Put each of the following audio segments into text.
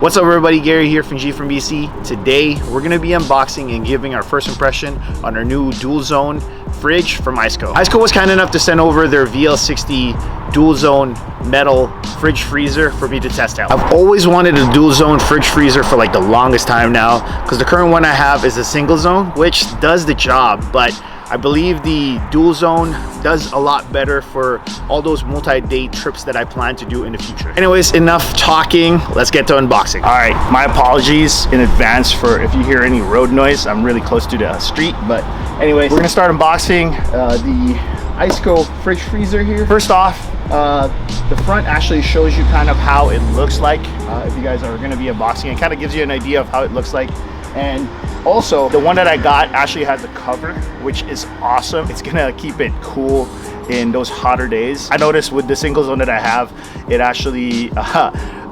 What's up everybody, Gary here from G from BC. Today we're going to be unboxing and giving our first impression on our new dual zone fridge from ICECO. ICECO was kind enough to send over their VL60 dual zone metal fridge freezer for me to test out. I've always wanted a dual zone fridge freezer for like the longest time now, because the current one I have is a single zone, which does the job, but I believe the dual zone does a lot better for all those multi-day trips that I plan to do in the future. Anyways, enough talking, let's get to unboxing. All right, my apologies in advance for if you hear any road noise. I'm really close to the street, but anyways, we're gonna start unboxing the ICECO fridge freezer here. First off, the front actually shows you kind of how it looks like. If you guys are gonna be unboxing, it kind of gives you an idea of how it looks like. And also, the one that I got actually has a cover, which is awesome. It's gonna keep it cool in those hotter days. I noticed with the single zone that I have, it actually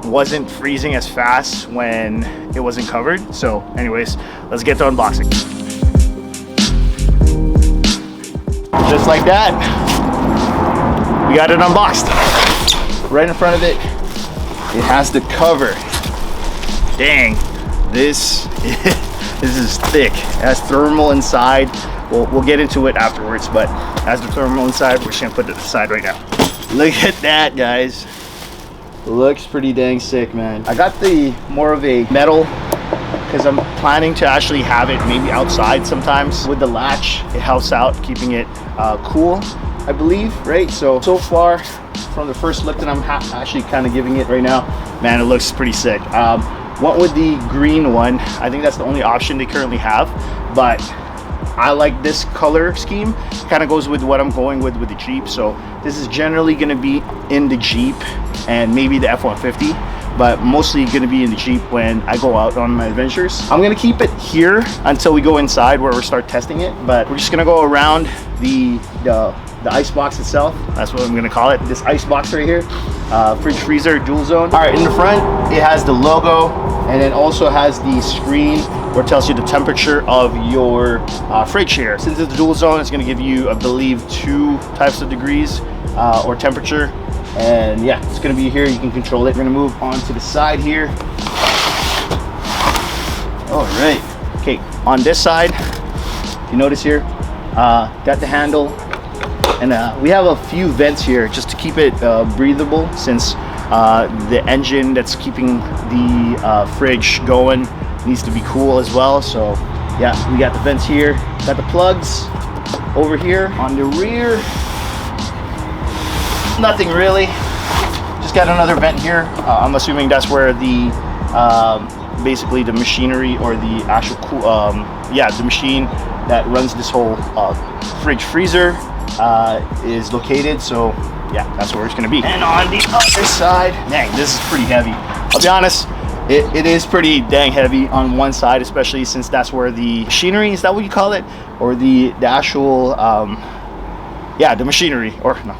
wasn't freezing as fast when it wasn't covered. So anyways, let's get to unboxing. Just like that, we got it unboxed. Right in front of it, it has the cover. Dang, this is thick. It has thermal inside. We'll get into it afterwards, but it has the thermal inside. We're just gonna put it aside right now. Look at that, guys. Looks pretty dang sick, man. I got the more of a metal because I'm planning to actually have it maybe outside sometimes. With the latch, it helps out keeping it cool, I believe, right? So far from the first look that I'm actually kind of giving it right now, man, it looks pretty sick. Went with the green one. I think that's the only option they currently have, but I like this color scheme. Kind of goes with what I'm going with the Jeep. So this is generally going to be in the Jeep and maybe the F-150, but mostly going to be in the Jeep when I go out on my adventures. I'm going to keep it here until we go inside where we start testing it, but we're just going to go around the ice box itself. That's what I'm going to call it, this ice box right here. Fridge freezer dual zone. All right, in the front it has the logo, and then also has the screen where it tells you the temperature of your fridge here. Since it's a dual zone, it's going to give you, I believe, 2 types of degrees or temperature. And yeah, it's going to be here. You can control it. We're going to move on to the side here. All right. Okay, on this side, you notice here, got the handle. And we have a few vents here just to keep it breathable, since the engine that's keeping the fridge going needs to be cool as well. So yeah, we got the vents here, got the plugs over here. On the rear, nothing really, just got another vent here. I'm assuming that's where the basically the machinery or the actual the machine that runs this whole fridge freezer is located. So yeah, that's where it's gonna be. And on the other side, dang, this is pretty heavy. I'll be honest, it is pretty dang heavy on one side, especially since that's where the machinery, is that what you call it? Or the actual, yeah, the machinery, or no.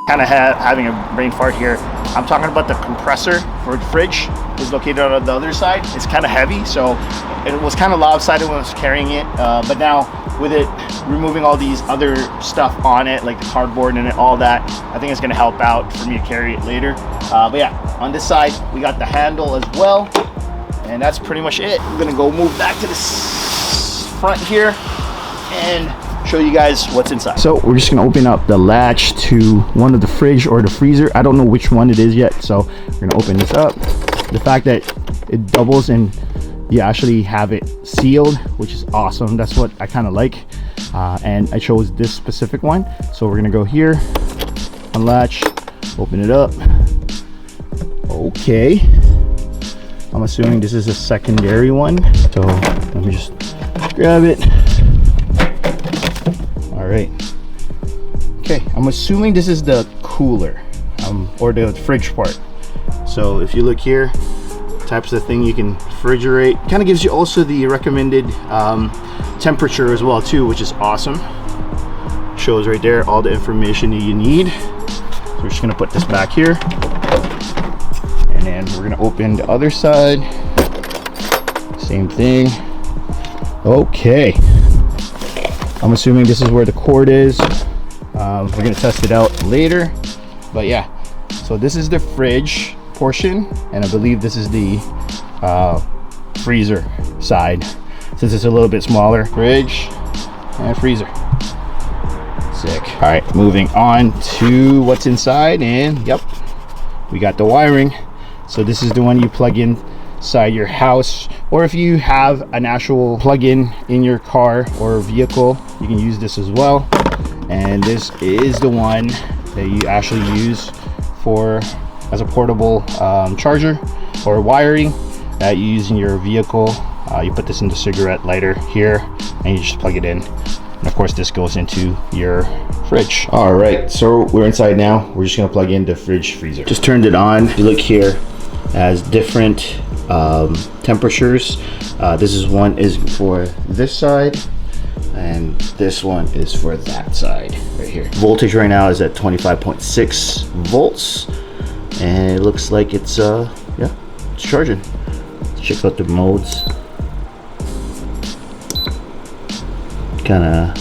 Kind of having a brain fart here. I'm talking about the compressor for the fridge is located on the other side. It's kind of heavy, so it was kind of lopsided when I was carrying it, but now with it removing all these other stuff on it, like the cardboard and all that, I think it's going to help out for me to carry it later. But yeah, on this side we got the handle as well, and that's pretty much it. I'm going to go move back to this front here and show you guys what's inside. So we're just gonna open up the latch to one of the fridge or the freezer. I don't know which one it is yet, so we're gonna open this up. The fact that it doubles and you actually have it sealed, which is awesome. That's what I kind of like, and I chose this specific one. So we're gonna go here, unlatch, open it up. Okay, I'm assuming this is a secondary one, so let me just grab it. All right, okay, I'm assuming this is the cooler or the fridge part. So if you look here, types of thing you can refrigerate. Kind of gives you also the recommended temperature as well too, which is awesome. Shows right there all the information that you need. So we're just gonna put this back here, and then we're gonna open the other side. Same thing. Okay, I'm assuming this is where the cord is. We're gonna test it out later, but yeah, so this is the fridge. portion, and I believe this is the freezer side, since it's a little bit smaller. Fridge and freezer. Sick. All right, moving on to what's inside, and yep, we got the wiring. So this is the one you plug in inside your house, or if you have an actual plug-in in your car or vehicle, you can use this as well. And this is the one that you actually use for as a portable charger or wiring that you use in your vehicle. You put this in the cigarette lighter here, and you just plug it in. And of course, this goes into your fridge. All right, so we're inside now. We're just gonna plug in the fridge freezer. Just turned it on. If you look here, has different temperatures. This is one is for this side, and this one is for that side right here. Voltage right now is at 25.6 volts, and it looks like it's yeah, it's charging. Let's check out the modes. Kind of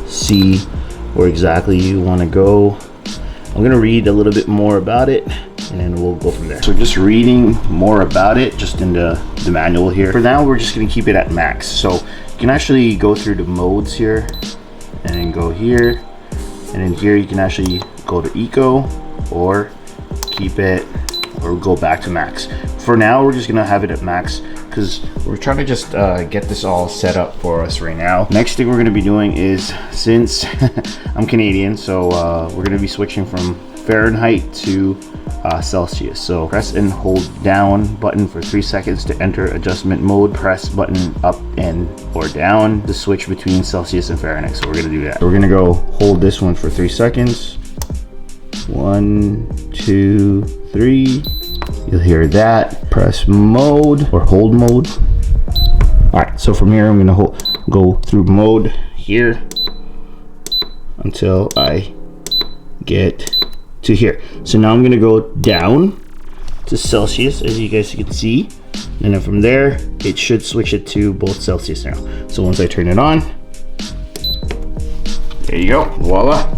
see where exactly you want to go. I'm gonna read a little bit more about it, and then we'll go from there. So just reading more about it, just in the manual here. For now, we're just gonna keep it at max. So you can actually go through the modes here, and then go here, and then here you can actually go to eco, or keep it, or go back to max. For now, we're just gonna have it at max, because we're trying to just get this all set up for us right now. Next thing we're gonna be doing is, since I'm Canadian, so we're gonna be switching from Fahrenheit to Celsius. So press and hold down button for 3 seconds to enter adjustment mode. Press button up and or down to switch between Celsius and Fahrenheit. So we're gonna do that. We're gonna go hold this one for 3 seconds. 1, 2, 3. You'll hear that. Press mode or hold mode. All right, so from here I'm gonna go through mode here until I get to here. So now I'm gonna go down to Celsius, as you guys can see, and then from there it should switch it to both Celsius now. So once I turn it on, there you go, voila,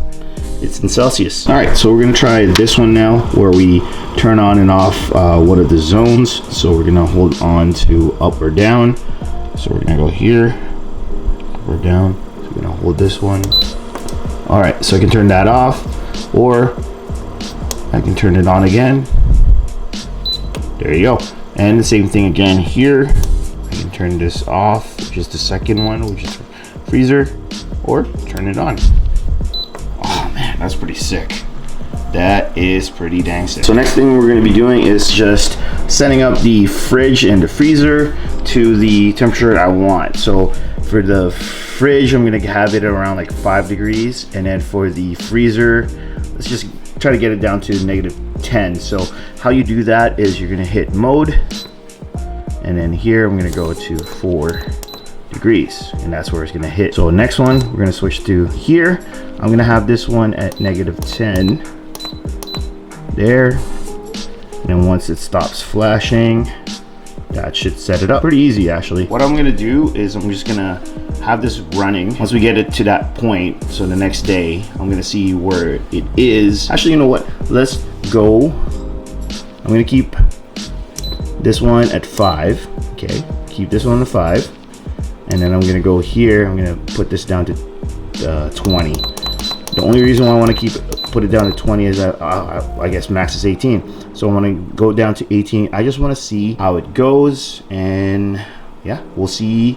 it's in Celsius. All right, so we're gonna try this one now, where we turn on and off one of the zones. So we're gonna hold on to up or down. So we're gonna go here, up or down. So we're gonna hold this one. All right, so I can turn that off, or I can turn it on again. There you go. And the same thing again here. I can turn this off, which is the second one, which is freezer, or turn it on. Oh man, that's pretty sick. That is pretty dang sick. So next thing we're gonna be doing is just setting up the fridge and the freezer to the temperature I want. So for the fridge, I'm gonna have it around like 5 degrees. And then for the freezer, let's just try to get it down to -10. So how you do that is you're gonna hit mode, and then here I'm gonna go to 4 degrees, and that's where it's gonna hit. So next one, we're gonna switch to here. I'm gonna have this one at -10 there, and then once it stops flashing, that should set it up. Pretty easy actually. What I'm gonna do is I'm just gonna have this running. Once we get it to that point, so the next day, I'm gonna see where it is. Actually, you know what? Let's go. I'm gonna keep this one at 5. Okay, keep this one at 5. And then I'm gonna go here. I'm gonna put this down to 20. The only reason why I wanna put it down to 20 is that I guess max is 18. So I'm gonna go down to 18. I just wanna see how it goes, and yeah, we'll see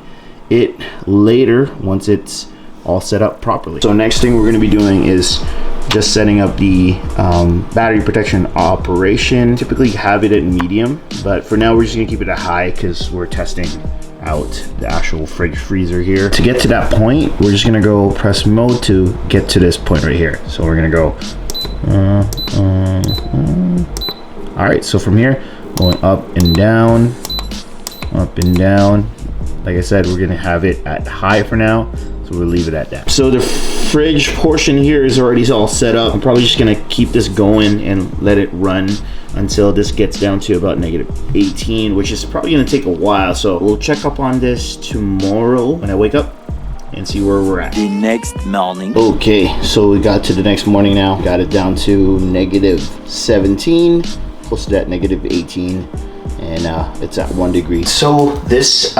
it later once it's all set up properly. So next thing we're going to be doing is just setting up the battery protection operation. Typically have it at medium, but for now we're just going to keep it at high because we're testing out the actual fridge freezer here. To get to that point, we're just going to go press mode to get to this point right here. So we're going to go all right, so from here going up and down, up and down. Like I said, we're gonna have it at high for now, so we'll leave it at that. So the fridge portion here is already all set up. I'm probably just gonna keep this going and let it run until this gets down to about -18, which is probably gonna take a while. So we'll check up on this tomorrow when I wake up and see where we're at. The next morning. Okay, so we got to the next morning now. Got it down to -17. posted at -18, and it's at 1 degree. So this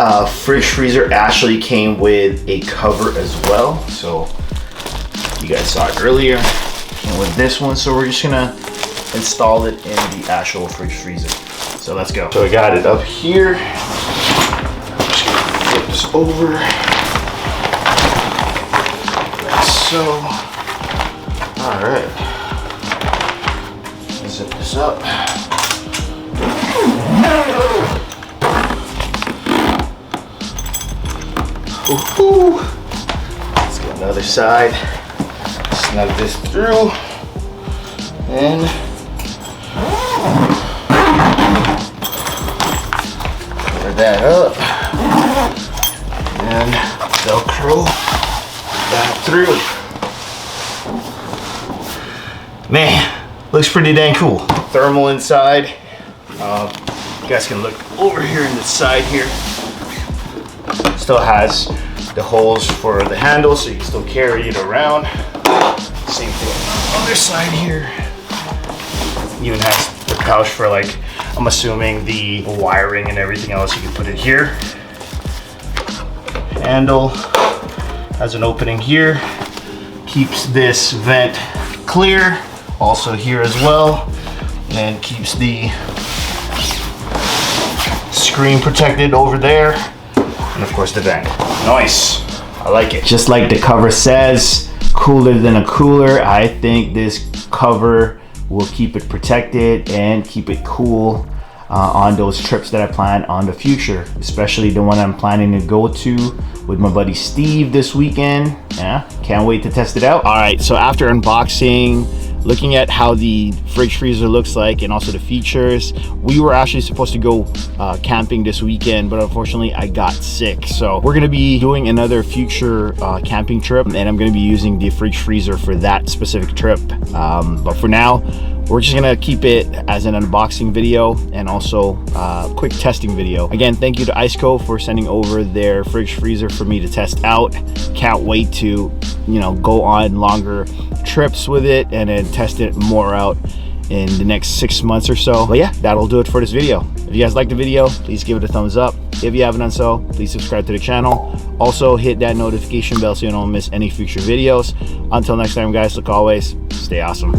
fridge freezer actually came with a cover as well. So you guys saw it earlier, and with this one, so we're just gonna install it in the actual fridge freezer. So let's go. So I got it up here. I'm just gonna flip this over. Like so. All right. Zip this up. Ooh. Let's get another side. Snug this through. And cover that up. And Velcro that through. Man, looks pretty dang cool. Thermal inside. You guys can look over here in the side here. Still has the holes for the handle, so you can still carry it around. Same thing on the other side here. Even has the pouch for, like, I'm assuming the wiring and everything else. You can put it here. Handle has an opening here. Keeps this vent clear. Also here as well. And keeps the screen protected over there. And of course the vent. Nice. I like it. Just like the cover says, cooler than a cooler. I think this cover will keep it protected and keep it cool on those trips that I plan on the future, especially the one I'm planning to go to with my buddy Steve this weekend. Yeah, can't wait to test it out. All right, so after unboxing, looking at how the fridge freezer looks like and also the features, we were actually supposed to go camping this weekend, but unfortunately I got sick. So we're gonna be doing another future camping trip, and I'm gonna be using the fridge freezer for that specific trip. But for now, we're just gonna keep it as an unboxing video and also quick testing video. Again, thank you to ICECO for sending over their fridge freezer for me to test out. Can't wait to, you know, go on longer trips with it and then test it more out in the next 6 months or so. But yeah, that'll do it for this video. If you guys liked the video, please give it a thumbs up. If you haven't done so, please subscribe to the channel. Also hit that notification bell so you don't miss any future videos. Until next time, guys, like always, stay awesome.